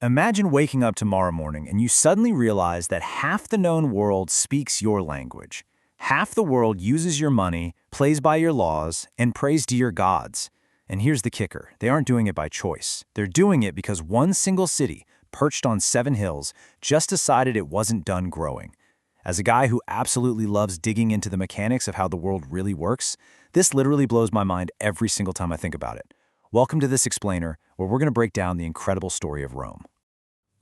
Imagine waking up tomorrow morning and you suddenly realize that half the known world speaks your language. Half the world uses your money, plays by your laws, and prays to your gods. And here's the kicker, they aren't doing it by choice. They're doing it because one single city, perched on 7 hills, just decided it wasn't done growing. As a guy who absolutely loves digging into the mechanics of how the world really works, this literally blows my mind every single time I think about it. Welcome to this explainer, where we're going to break down the incredible story of Rome.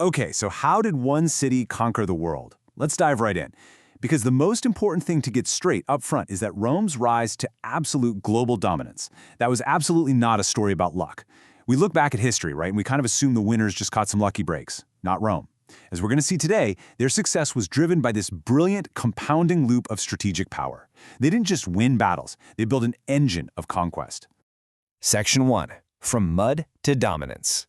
Okay, so how did one city conquer the world? Let's dive right in. Because the most important thing to get straight up front is that Rome's rise to absolute global dominance. That was absolutely not a story about luck. We look back at history, right, and we kind of assume the winners just caught some lucky breaks. Not Rome. As we're going to see today, their success was driven by this brilliant compounding loop of strategic power. They didn't just win battles, they built an engine of conquest. Section 1. From Mud to Dominance.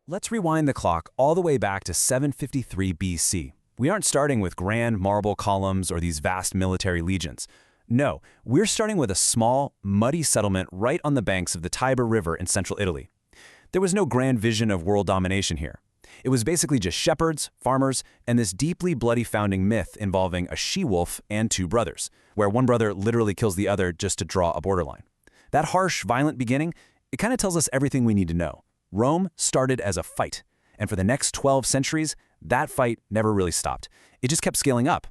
Let's rewind the clock all the way back to 753 BC. We aren't starting with grand marble columns or these vast military legions. No, we're starting with a small, muddy settlement right on the banks of the Tiber River in central Italy. There was no grand vision of world domination here. It was basically just shepherds, farmers, and this deeply bloody founding myth involving a she-wolf and 2 brothers, where one brother literally kills the other just to draw a borderline. That harsh, violent beginning, it kind of tells us everything we need to know. Rome started as a fight, and for the next 12 centuries, that fight never really stopped. It just kept scaling up.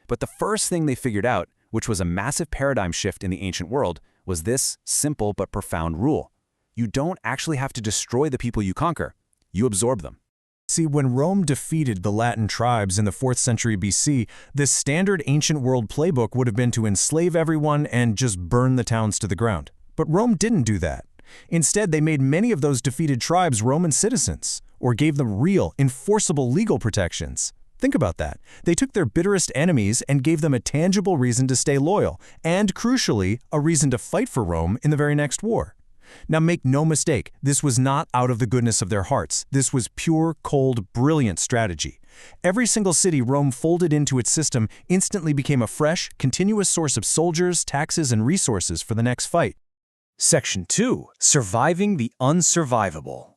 But the first thing they figured out, which was a massive paradigm shift in the ancient world, was this simple but profound rule. You don't actually have to destroy the people you conquer. You absorb them. See, when Rome defeated the Latin tribes in the 4th century BC, this standard ancient world playbook would have been to enslave everyone and just burn the towns to the ground. But Rome didn't do that. Instead, they made many of those defeated tribes Roman citizens, or gave them real, enforceable legal protections. Think about that. They took their bitterest enemies and gave them a tangible reason to stay loyal, and crucially, a reason to fight for Rome in the very next war. Now make no mistake, this was not out of the goodness of their hearts. This was pure, cold, brilliant strategy. Every single city Rome folded into its system instantly became a fresh, continuous source of soldiers, taxes, and resources for the next fight. Section 2. Surviving the unsurvivable.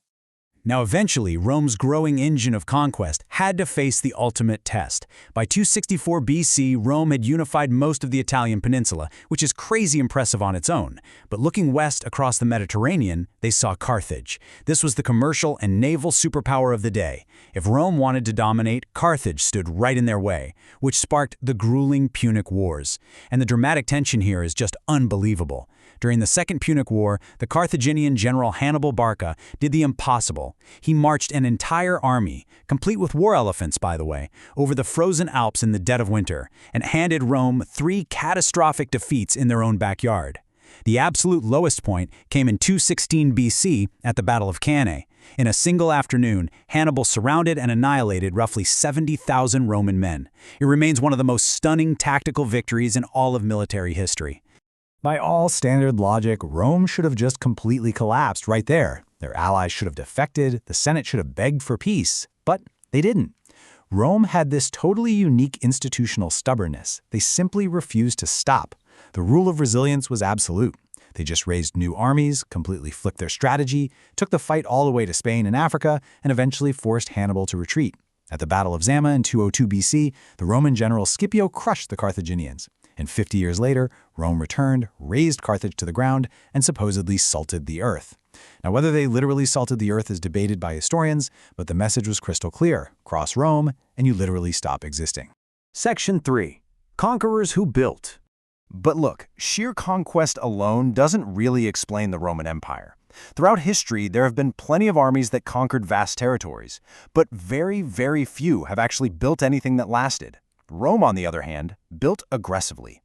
Now eventually, Rome's growing engine of conquest had to face the ultimate test. By 264 BC, Rome had unified most of the Italian peninsula, which is crazy impressive on its own. But looking west across the Mediterranean, they saw Carthage. This was the commercial and naval superpower of the day. If Rome wanted to dominate, Carthage stood right in their way, which sparked the grueling Punic Wars. And the dramatic tension here is just unbelievable. During the Second Punic War, the Carthaginian general Hannibal Barca did the impossible. He marched an entire army, complete with war elephants by the way, over the frozen Alps in the dead of winter, and handed Rome 3 catastrophic defeats in their own backyard. The absolute lowest point came in 216 BC at the Battle of Cannae. In a single afternoon, Hannibal surrounded and annihilated roughly 70,000 Roman men. It remains one of the most stunning tactical victories in all of military history. By all standard logic, Rome should have just completely collapsed right there. Their allies should have defected, the Senate should have begged for peace, but they didn't. Rome had this totally unique institutional stubbornness. They simply refused to stop. The rule of resilience was absolute. They just raised new armies, completely flipped their strategy, took the fight all the way to Spain and Africa, and eventually forced Hannibal to retreat. At the Battle of Zama in 202 BC, the Roman general Scipio crushed the Carthaginians. And 50 years later, Rome returned, razed Carthage to the ground, and supposedly salted the earth. Now, whether they literally salted the earth is debated by historians, but the message was crystal clear. Cross Rome, and you literally stop existing. Section 3. Conquerors who built. But look, sheer conquest alone doesn't really explain the Roman Empire. Throughout history, there have been plenty of armies that conquered vast territories, but very, very few have actually built anything that lasted. Rome, on the other hand, built aggressively.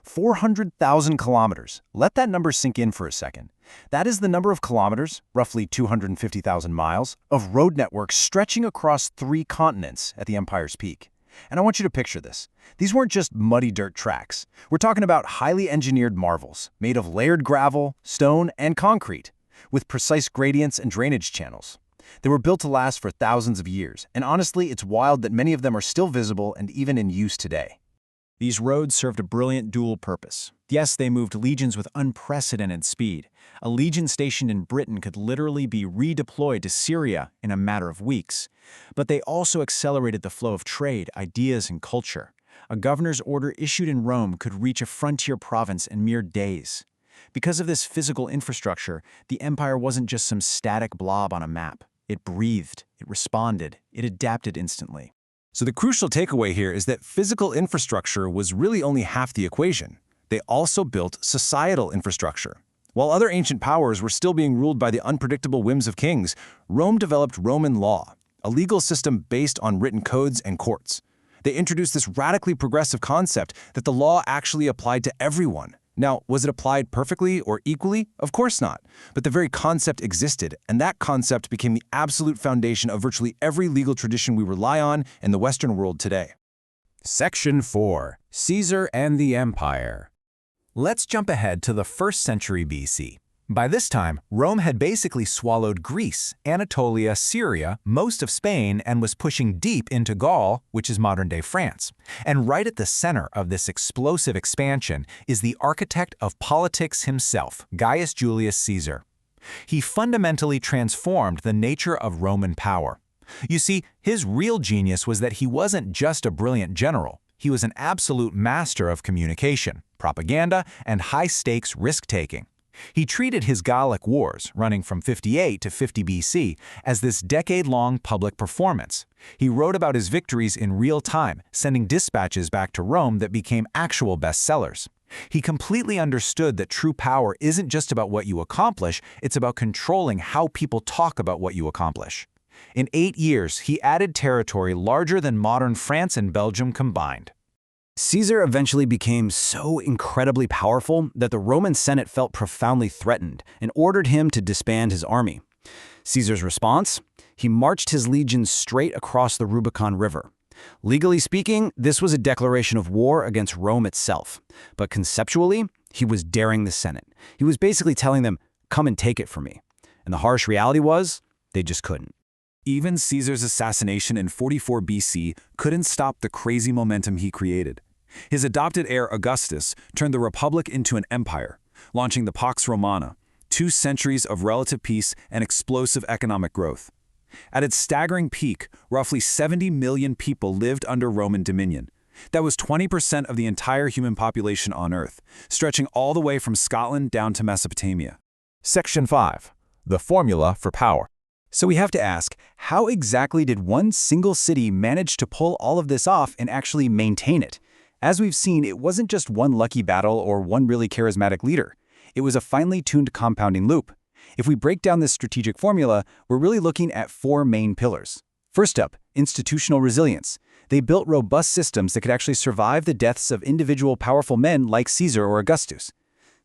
400,000 kilometers. Let that number sink in for a second. That is the number of kilometers, roughly 250,000 miles, of road networks stretching across 3 continents at the empire's peak. And I want you to picture this. These weren't just muddy dirt tracks. We're talking about highly engineered marvels, made of layered gravel, stone, and concrete, with precise gradients and drainage channels. They were built to last for thousands of years, and honestly, it's wild that many of them are still visible and even in use today. These roads served a brilliant dual purpose. Yes, they moved legions with unprecedented speed. A legion stationed in Britain could literally be redeployed to Syria in a matter of weeks. But they also accelerated the flow of trade, ideas, and culture. A governor's order issued in Rome could reach a frontier province in mere days. Because of this physical infrastructure, the empire wasn't just some static blob on a map. It breathed, it responded, it adapted instantly. So the crucial takeaway here is that physical infrastructure was really only half the equation. They also built societal infrastructure. While other ancient powers were still being ruled by the unpredictable whims of kings, Rome developed Roman law, a legal system based on written codes and courts. They introduced this radically progressive concept that the law actually applied to everyone. Now, was it applied perfectly or equally? Of course not. But the very concept existed, and that concept became the absolute foundation of virtually every legal tradition we rely on in the Western world today. Section 4. Caesar and the Empire. Let's jump ahead to the 1st century BC. By this time, Rome had basically swallowed Greece, Anatolia, Syria, most of Spain, and was pushing deep into Gaul, which is modern-day France. And right at the center of this explosive expansion is the architect of politics himself, Gaius Julius Caesar. He fundamentally transformed the nature of Roman power. You see, his real genius was that he wasn't just a brilliant general. He was an absolute master of communication, propaganda, and high-stakes risk-taking. He treated his Gallic Wars, running from 58 to 50 BC, as this decade-long public performance. He wrote about his victories in real time, sending dispatches back to Rome that became actual bestsellers. He completely understood that true power isn't just about what you accomplish, it's about controlling how people talk about what you accomplish. In 8 years, he added territory larger than modern France and Belgium combined. Caesar eventually became so incredibly powerful that the Roman Senate felt profoundly threatened and ordered him to disband his army. Caesar's response? He marched his legions straight across the Rubicon River. Legally speaking, this was a declaration of war against Rome itself. But conceptually, he was daring the Senate. He was basically telling them, come and take it from me. And the harsh reality was, they just couldn't. Even Caesar's assassination in 44 BC couldn't stop the crazy momentum he created. His adopted heir Augustus turned the Republic into an empire, launching the Pax Romana, 2 centuries of relative peace and explosive economic growth. At its staggering peak, roughly 70 million people lived under Roman dominion. That was 20% of the entire human population on Earth, stretching all the way from Scotland down to Mesopotamia. Section 5. The Formula for Power. So we have to ask, how exactly did one single city manage to pull all of this off and actually maintain it? As we've seen, it wasn't just one lucky battle or one really charismatic leader. It was a finely tuned compounding loop. If we break down this strategic formula, we're really looking at 4 main pillars. First up, institutional resilience. They built robust systems that could actually survive the deaths of individual powerful men like Caesar or Augustus.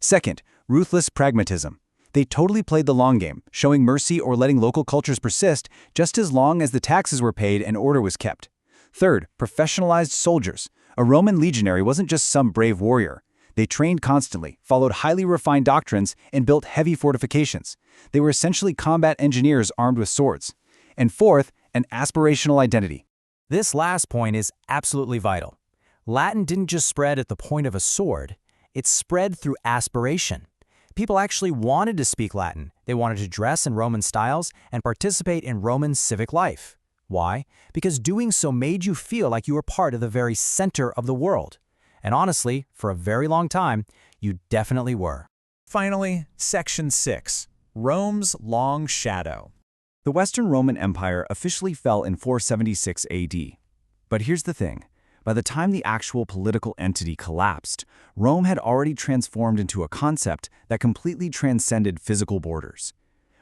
Second, ruthless pragmatism. They totally played the long game, showing mercy or letting local cultures persist just as long as the taxes were paid and order was kept. Third, professionalized soldiers. A Roman legionary wasn't just some brave warrior. They trained constantly, followed highly refined doctrines, and built heavy fortifications. They were essentially combat engineers armed with swords. And fourth, an aspirational identity. This last point is absolutely vital. Latin didn't just spread at the point of a sword, it spread through aspiration. People actually wanted to speak Latin. They wanted to dress in Roman styles and participate in Roman civic life. Why? Because doing so made you feel like you were part of the very center of the world. And honestly, for a very long time, you definitely were. Finally, Section 6. Rome's Long Shadow. The Western Roman Empire officially fell in 476 AD. But here's the thing. By the time the actual political entity collapsed, Rome had already transformed into a concept that completely transcended physical borders.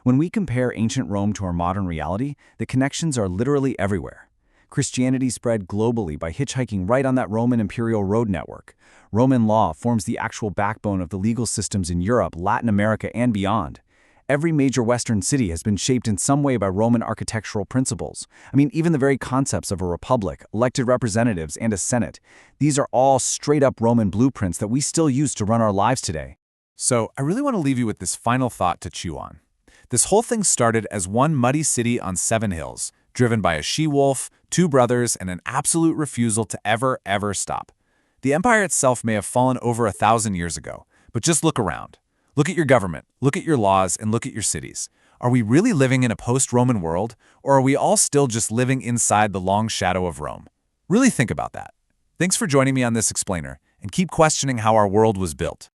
When we compare ancient Rome to our modern reality, the connections are literally everywhere. Christianity spread globally by hitchhiking right on that Roman imperial road network. Roman law forms the actual backbone of the legal systems in Europe, Latin America, and beyond. Every major Western city has been shaped in some way by Roman architectural principles. I mean, even the very concepts of a republic, elected representatives, and a senate. These are all straight-up Roman blueprints that we still use to run our lives today. So I really want to leave you with this final thought to chew on. This whole thing started as one muddy city on 7 hills, driven by a she-wolf, 2 brothers, and an absolute refusal to ever stop. The empire itself may have fallen over 1,000 years ago, but just look around. Look at your government, look at your laws, and look at your cities. Are we really living in a post-Roman world, or are we all still just living inside the long shadow of Rome? Really think about that. Thanks for joining me on this explainer, and keep questioning how our world was built.